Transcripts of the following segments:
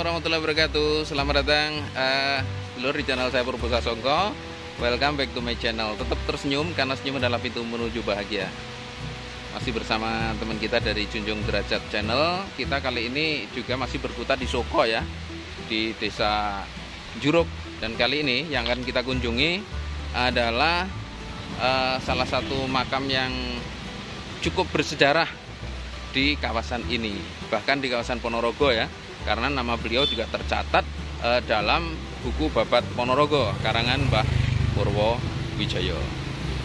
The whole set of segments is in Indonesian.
warahmatullahi wabarakatuh. Selamat datang dulur di channel saya Purbosa Songko. Welcome back to my channel. Tetap tersenyum karena senyum adalah pintu menuju bahagia. Masih bersama teman kita dari Junjung Derajat Channel. Kita kali ini juga masih berkutat di Soko ya, di Desa Juruk. Dan kali ini yang akan kita kunjungi adalah salah satu makam yang cukup bersejarah di kawasan ini, bahkan di kawasan Ponorogo ya, karena nama beliau juga tercatat dalam buku Babat Ponorogo karangan Mbah Purwo Wijoyo.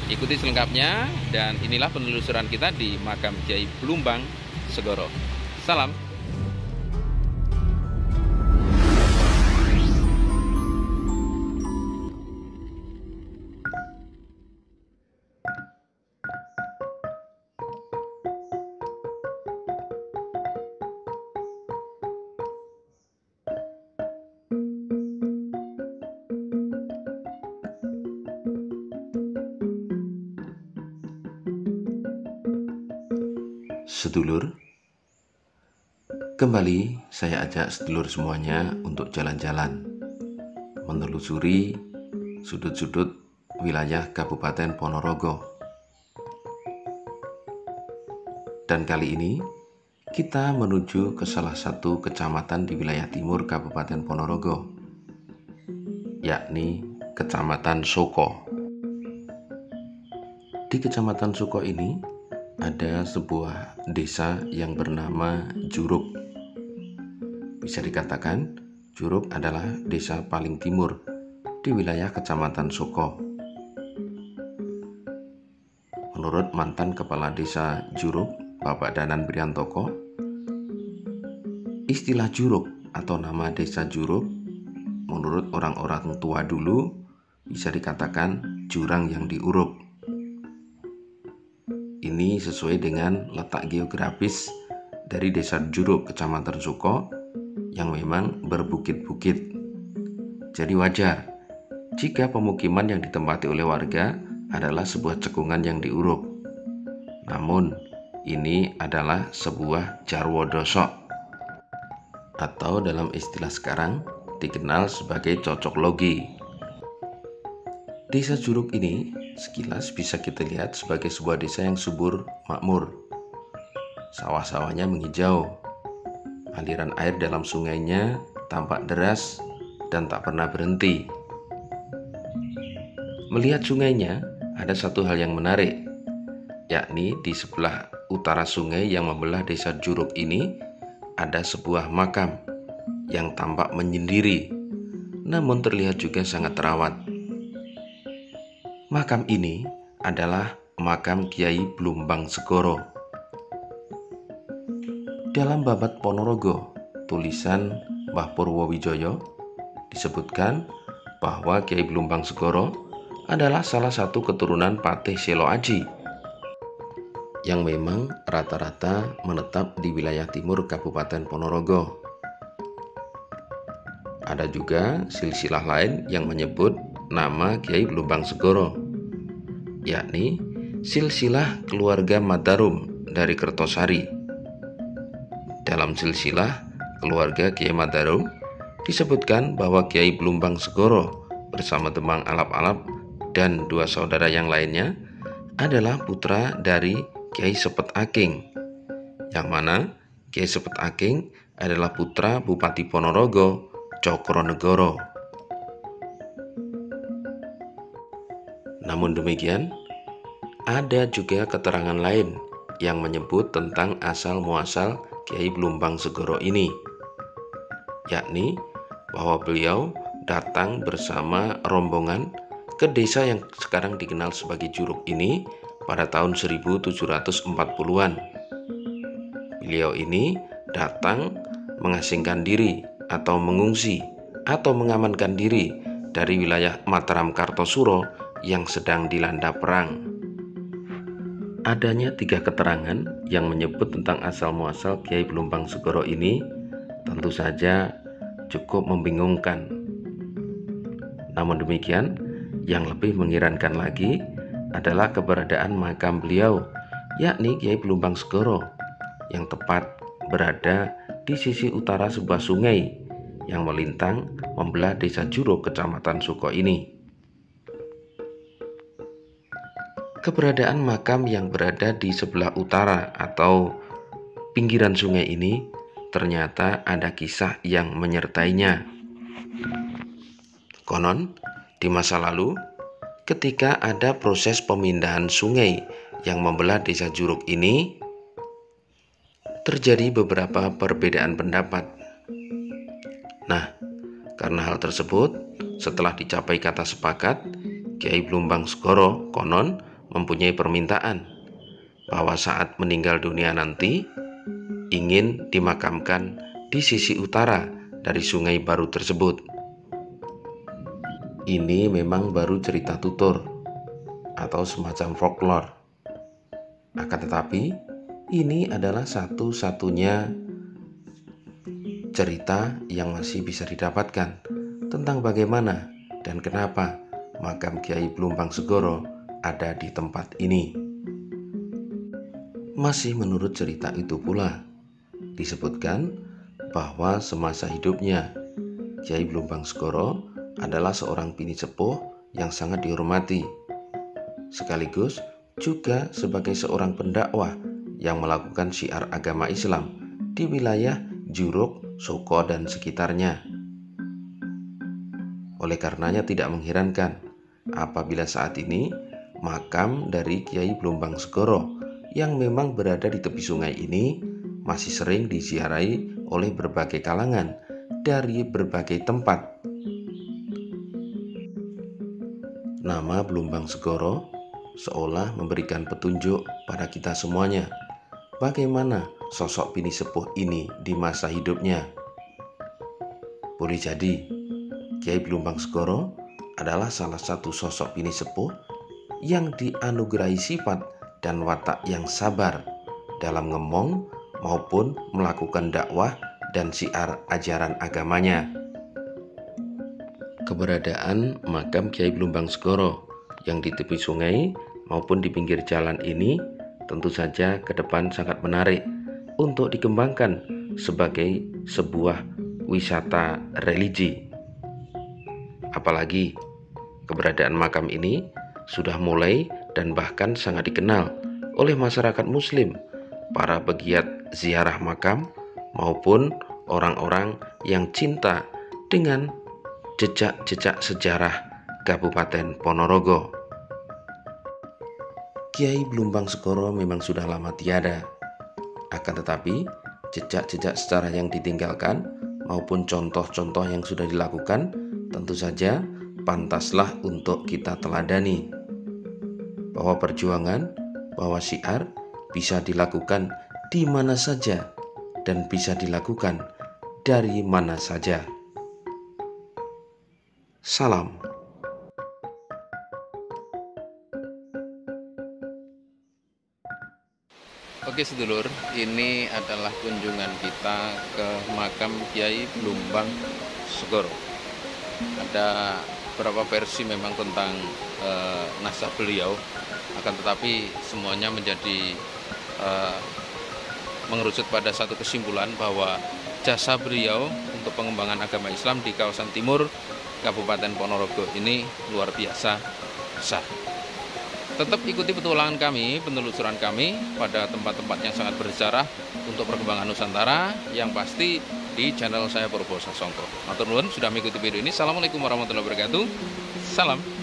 Ikuti selengkapnya, dan inilah penelusuran kita di makam Kyai Blumbang Segoro. Salam. Sedulur, kembali saya ajak sedulur semuanya untuk jalan-jalan menelusuri sudut-sudut wilayah Kabupaten Ponorogo. Dan kali ini kita menuju ke salah satu kecamatan di wilayah timur Kabupaten Ponorogo, yakni Kecamatan Soko. Di Kecamatan Soko ini ada sebuah desa yang bernama Juruk. Bisa dikatakan Juruk adalah desa paling timur di wilayah Kecamatan Soko. Menurut mantan kepala desa Juruk, Bapak Danan Briantoko, istilah Juruk atau nama desa Juruk menurut orang-orang tua dulu bisa dikatakan jurang yang diuruk. Ini sesuai dengan letak geografis dari desa Juruk, Kecamatan Soko, yang memang berbukit-bukit. Jadi wajar jika pemukiman yang ditempati oleh warga adalah sebuah cekungan yang diuruk. Namun, ini adalah sebuah jarwo dosok, atau dalam istilah sekarang dikenal sebagai cocok logi. Desa Juruk ini sekilas bisa kita lihat sebagai sebuah desa yang subur makmur. Sawah-sawahnya menghijau, aliran air dalam sungainya tampak deras dan tak pernah berhenti. Melihat sungainya, ada satu hal yang menarik, yakni di sebelah utara sungai yang membelah desa Juruk ini ada sebuah makam yang tampak menyendiri, namun terlihat juga sangat terawat. Makam ini adalah makam Kyai Blumbang Segoro. Dalam Babat Ponorogo, tulisan Mbah Purwo Wijoyo, disebutkan bahwa Kyai Blumbang Segoro adalah salah satu keturunan Patih Selo Aji yang memang rata-rata menetap di wilayah timur Kabupaten Ponorogo. Ada juga silsilah lain yang menyebut nama Kyai Blumbang Segoro, yakni silsilah keluarga Matarum dari Kertosari. Dalam silsilah keluarga Kyai Matarum disebutkan bahwa Kyai Blumbang Segoro bersama Demang Alap-Alap dan dua saudara yang lainnya adalah putra dari Kyai Sepet Aking, yang mana Kyai Sepet Aking adalah putra Bupati Ponorogo Cokronegoro. Namun demikian, ada juga keterangan lain yang menyebut tentang asal-muasal Kyai Blumbang Segoro ini, yakni bahwa beliau datang bersama rombongan ke desa yang sekarang dikenal sebagai Juruk ini pada tahun 1740-an. Beliau ini datang mengasingkan diri atau mengungsi atau mengamankan diri dari wilayah Mataram Kartosuro yang sedang dilanda perang. Adanya 3 keterangan yang menyebut tentang asal-muasal Kyai Blumbang Segoro ini tentu saja cukup membingungkan. Namun demikian, yang lebih mengherankan lagi adalah keberadaan makam beliau, yakni Kyai Blumbang Segoro, yang tepat berada di sisi utara sebuah sungai yang melintang membelah Desa Juruk, Kecamatan Suko ini. Keberadaan makam yang berada di sebelah utara atau pinggiran sungai ini ternyata ada kisah yang menyertainya. Konon, di masa lalu, ketika ada proses pemindahan sungai yang membelah Desa Juruk ini, terjadi beberapa perbedaan pendapat. Nah, karena hal tersebut, setelah dicapai kata sepakat, Kyai Blumbang Segoro konon mempunyai permintaan bahwa saat meninggal dunia nanti ingin dimakamkan di sisi utara dari sungai baru tersebut. Ini memang baru cerita tutur atau semacam folklore. Akan tetapi, ini adalah satu-satunya cerita yang masih bisa didapatkan tentang bagaimana dan kenapa makam Kyai Blumbang Segoro ada di tempat ini. Masih menurut cerita itu pula, disebutkan bahwa semasa hidupnya Kyai Blumbang Segoro adalah seorang bini sepuh yang sangat dihormati, sekaligus juga sebagai seorang pendakwah yang melakukan syiar agama Islam di wilayah Juruk, Suko, dan sekitarnya. Oleh karenanya tidak mengherankan apabila saat ini makam dari Kyai Blumbang Segoro yang memang berada di tepi sungai ini masih sering diziarahi oleh berbagai kalangan dari berbagai tempat. Nama Blumbang Segoro seolah memberikan petunjuk pada kita semuanya bagaimana sosok bini sepuh ini di masa hidupnya. Boleh jadi Kyai Blumbang Segoro adalah salah satu sosok bini sepuh yang dianugerahi sifat dan watak yang sabar dalam ngomong maupun melakukan dakwah dan syiar ajaran agamanya. Keberadaan makam Kyai Blumbang Segoro yang di tepi sungai maupun di pinggir jalan ini tentu saja ke depan sangat menarik untuk dikembangkan sebagai sebuah wisata religi. Apalagi keberadaan makam ini sudah mulai dan bahkan sangat dikenal oleh masyarakat Muslim, para pegiat ziarah makam maupun orang-orang yang cinta dengan jejak-jejak sejarah Kabupaten Ponorogo. Kyai Blumbang Segoro memang sudah lama tiada, akan tetapi jejak-jejak sejarah yang ditinggalkan maupun contoh-contoh yang sudah dilakukan tentu saja pantaslah untuk kita teladani. Bahwa perjuangan, bahwa syiar bisa dilakukan di mana saja dan bisa dilakukan dari mana saja. Salam. Oke sedulur, ini adalah kunjungan kita ke makam Kyai Blumbang Segoro. Ada beberapa versi memang tentang nasab beliau, akan tetapi semuanya menjadi mengerucut pada satu kesimpulan bahwa jasa beliau untuk pengembangan agama Islam di kawasan timur Kabupaten Ponorogo ini luar biasa besar. Tetap ikuti petualangan kami, penelusuran kami pada tempat-tempat yang sangat bersejarah untuk perkembangan Nusantara, yang pasti di channel saya Purbo Sasongko. Matur nuwun sudah mengikuti video ini. Assalamualaikum warahmatullahi wabarakatuh. Salam.